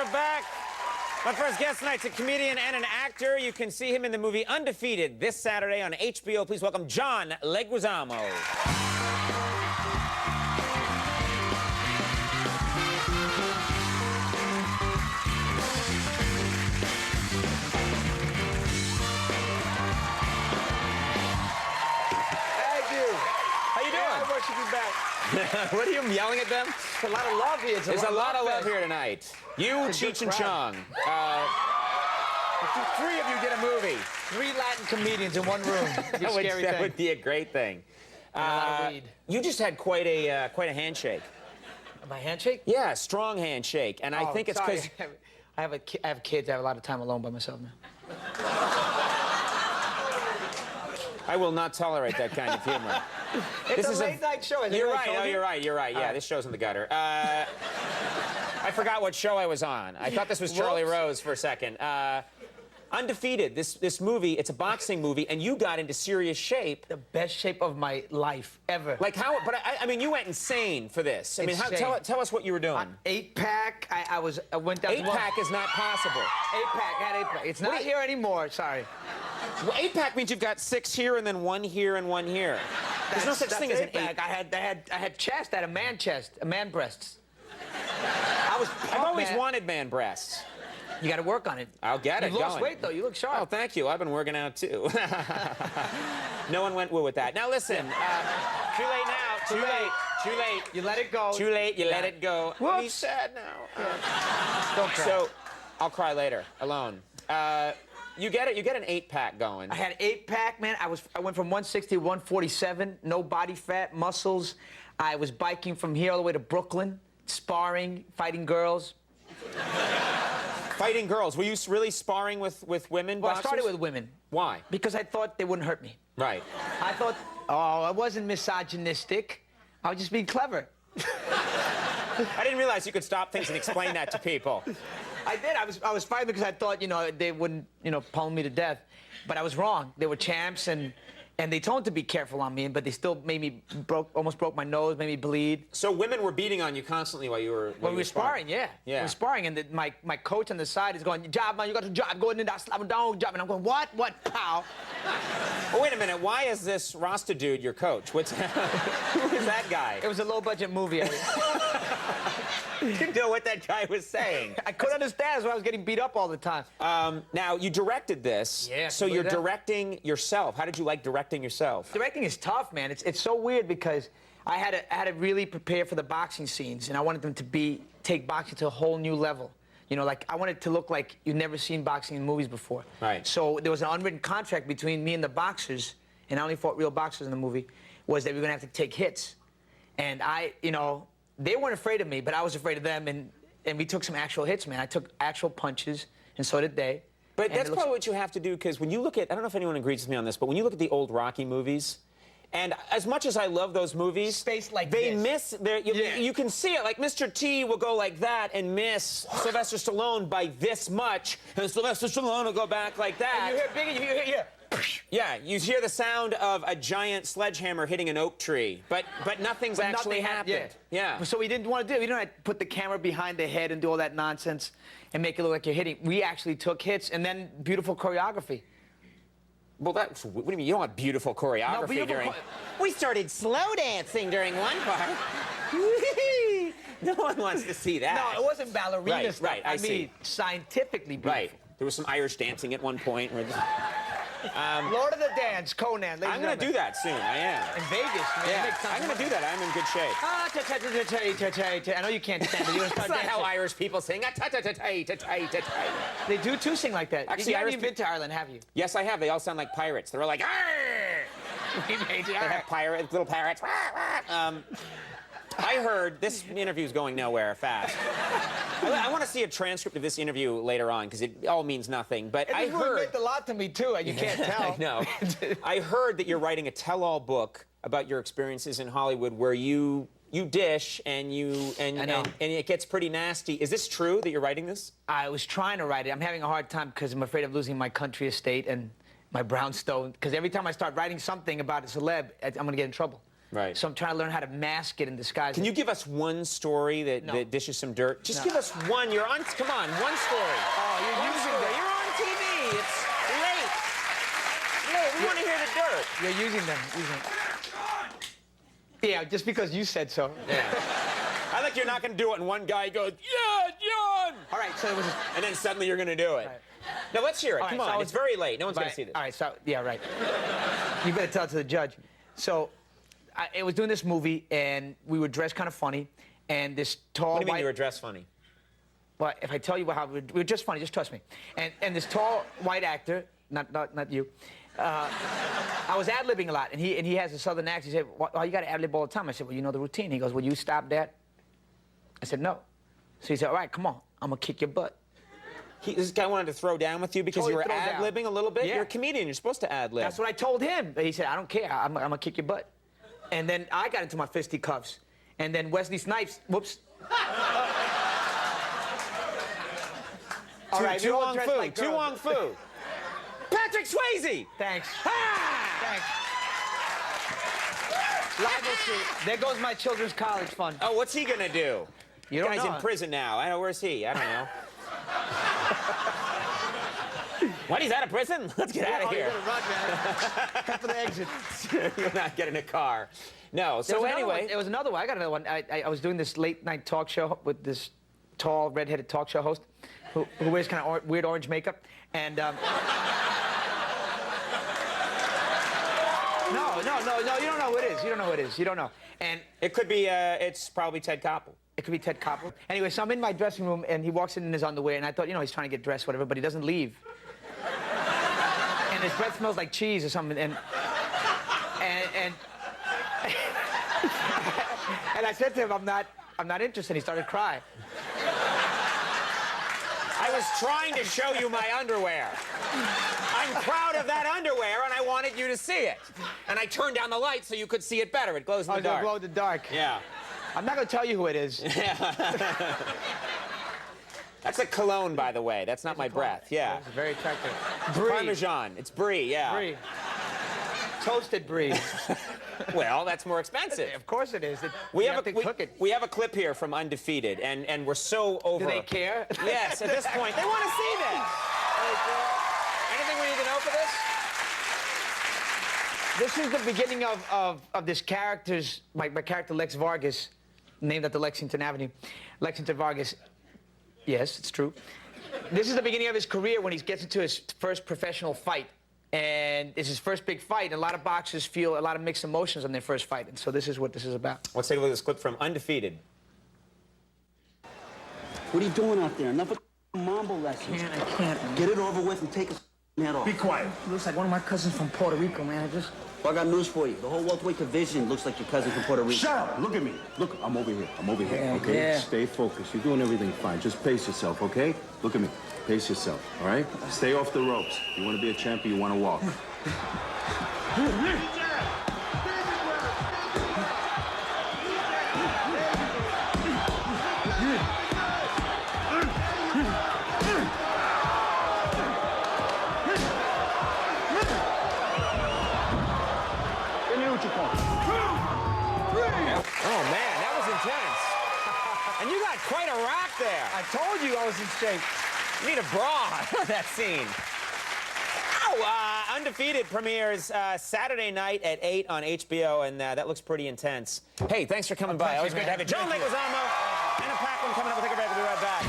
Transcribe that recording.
we're back. My first guest tonight's a comedian and an actor. You can see him in the movie Undefeated this Saturday on HBO. Please welcome John Leguizamo. What are you yelling at them? There's a lot of love here. There's a lot of love here tonight. You, Cheech and Chong. Three of you get a movie. 3 Latin comedians in one room. That would be a great thing. You just had quite a handshake. My handshake? Yeah, strong handshake. And I think it's because I have kids. I have a lot of time alone by myself now. I will not tolerate that kind of humor. It's a late-night show. You're right. Oh, you're right. You're right. Yeah, this show's in the gutter. I forgot what show I was on. I thought this was Charlie Rose for a second. Undefeated. This movie. It's a boxing movie, and you got into serious shape. The best shape of my life ever. Like how? But I mean, you went insane for this. I mean, tell us what you were doing. 8-pack. I went down. 8-pack is not possible. 8-pack. I had 8-pack. It's not here anymore. Sorry. Well, 8-pack means you've got 6 here and then 1 here and 1 here. There's no such thing as an 8-pack. I had chest. I had a man chest, a man breasts. I've always wanted man breasts. You got to work on it. I'll get it. You lost weight though. You look sharp. Oh, thank you. I've been working out too. No one went woo with that. Now listen. Too late now. Too late. Too late. You let it go. Too late. You let it go. Whoops. He's sad now. Don't cry. So, I'll cry later. Alone. You get it. You get an 8-pack going. I had an 8-pack, man. I went from 160 to 147. No body fat, muscles. I was biking from here all the way to Brooklyn, sparring, fighting girls. Fighting girls. Were you really sparring with women? Well, boxers? I started with women. Why? Because I thought they wouldn't hurt me. Right. I thought, I wasn't misogynistic. I was just being clever. I didn't realize you could stop things and explain that to people. I did. I was fighting because I thought, they wouldn't, pummel me to death. But I was wrong. They were champs, and they told them to be careful on me, but they still made me almost broke my nose, made me bleed. So women were beating on you constantly while you were we were sparring, yeah. Yeah. We were sparring, and my coach on the side is going, job, man, you got to job, go in there, slap him down, job. And I'm going, what? What? Pow. Well, wait a minute. Why is this Rasta dude your coach? Who is that guy? It was a low-budget movie. You didn't know what that guy was saying. I couldn't understand. That's why I was getting beat up all the time. Now, you directed this. Yeah. So you're directing yourself. How did you like directing yourself? Directing is tough, man. It's so weird because I had to really prepare for the boxing scenes, and I wanted them to take boxing to a whole new level. Like I wanted it to look like you've never seen boxing in movies before. Right. So there was an unwritten contract between me and the boxers, and I only fought real boxers in the movie, was that we were gonna have to take hits. And they weren't afraid of me, but I was afraid of them, and we took some actual hits, man. I took actual punches, and so did they. But that's probably what you have to do, because when you look at, I don't know if anyone agrees with me on this, but when you look at the old Rocky movies, and as much as I love those movies, space like they this. miss, you can see it, like Mr. T will go like that and miss Sylvester Stallone by this much, and Sylvester Stallone will go back like that. And you hear bigger, you hear. Yeah, you hear the sound of a giant sledgehammer hitting an oak tree, but nothing's actually happened. Yeah. So we didn't want to do it. We didn't want to put the camera behind the head and do all that nonsense and make it look like you're hitting. We actually took hits and then beautiful choreography. Well, what do you mean? You don't want beautiful choreography during... We started slow dancing during one part. No one wants to see that. No, it wasn't ballerina stuff. Right, I mean, scientifically beautiful. Right. There was some Irish dancing at one point. Lord of the Dance, Conan. I'm going to do that soon. I am. In Vegas, man. Yeah, I'm going to do that. I'm in good shape. I know you can't stand it. That's not how Irish people sing. They do too sing like that. Actually, you haven't been to Ireland, have you? Yes, I have. They all sound like pirates. They're all like, arr! They have little parrots. I heard this interview's going nowhere fast. I want to see a transcript of this interview later on because it all means nothing. But I heard meant a lot to me too, and you can't tell. I know. I heard that you're writing a tell-all book about your experiences in Hollywood, where you dish and it gets pretty nasty. Is this true that you're writing this? I was trying to write it. I'm having a hard time because I'm afraid of losing my country estate and my brownstone. Because every time I start writing something about a celeb, I'm going to get in trouble. Right. So I'm trying to learn how to mask it and disguise Can it. you give us one story that, that dishes some dirt? Just give us one. You're on. Come on, one story. Oh, you're using story. them. You're on TV. It's late. Late. We want to hear the dirt. You're using them. Yeah, just because you said so. Yeah. I think you're not going to do it, and one guy goes, "Yeah, John." All right, so it was. And then suddenly you're going to do it. Right. Now let's hear it. All Come right, on. so It's very late. No one's going to see this. All right, so yeah, right. You better tell it to the judge. So, I was doing this movie, and we were dressed kind of funny, and this tall What do you mean white. you were dressed funny? Well, if I tell you how we were just funny, just trust me. And this tall white actor, not you. I was ad-libbing a lot, and he has a southern accent. He said, "Well, you got to ad-lib all the time." I said, "Well, you know the routine." He goes, "Will you stop that?" I said, "No." So he said, "All right, come on, I'm gonna kick your butt." This guy wanted to throw down with you because Totally you were throw down. ad-libbing a little bit? Yeah. You're a comedian. You're supposed to ad-lib. That's what I told him. But he said, "I don't care. I'm gonna kick your butt." And then I got into my fisticuffs. And then Wesley Snipes, whoops. All right, Tu we all Wong dressed Fu. like Tu girls. Wong Fu. Patrick Swayze. Thanks. Ah! Thanks. Liable Street. There goes my children's college fund. Oh, what's he gonna do? You don't Guy's know. in prison now. I know. Where's he? I don't know. What? He's out of prison? Let's get out of here. You run, man. Head for the exit. You'll not get in a car. No. So anyway, There was another one. I got another one. I was doing this late-night talk show with this tall, red-headed talk show host who wears kind of weird orange makeup. And, No, you don't know who it is. You don't know who it is. You don't know. And it could be. It's probably Ted Koppel. it could be Ted Koppel. Anyway, so I'm in my dressing room, and he walks in his underwear, and I thought, he's trying to get dressed, whatever, but he doesn't leave. And his breath smells like cheese or something, and I said to him, I'm not interested. He started crying. I was trying to show you my underwear. I'm proud of that underwear, and I wanted you to see it. And I turned down the light so you could see it better. It glows in the dark. Glow in the dark. Yeah. I'm not going to tell you who it is. That's a cologne, by the way. That's not my breath. Yeah. It's very attractive. Parmesan. It's brie, yeah. Brie. Toasted brie. Well, that's more expensive. Of course it is. We You have to cook it. We have a clip here from Undefeated, and we're so over. Do they care? Yes, at this point. They want to see this. Anything we need to know for this? This is the beginning of this character's, my character Lex Vargas, named after Lexington Avenue. Lexington Vargas. Yes, it's true. This is the beginning of his career when he gets into his first professional fight. And it's his first big fight. And a lot of boxers feel a lot of mixed emotions on their first fight. And so this is what this is about. Let's take a look at this clip from Undefeated. What are you doing out there? Enough of mambo lessons. I can't. Get it over with and take a head off. Be quiet. He looks like one of my cousins from Puerto Rico, man. Well, I got news for you. The whole welterweight division looks like your cousin from Puerto Rico. Shut up. Look at me. Look, I'm over here. I'm over here, Yeah, okay? yeah. Stay focused. You're doing everything fine. Just pace yourself, okay? Look at me. Pace yourself, all right? Stay off the ropes. You want to be a champion, you want to walk. Oh, man, that was intense. And you got quite a rap there. I told you I was in shape. You need a bra on that scene. Oh, Undefeated premieres Saturday night at 8 on HBO, and that looks pretty intense. Hey, thanks for coming by. Always great to have you. John Leguizamo and a pack one coming up. We'll take a break. We'll be right back.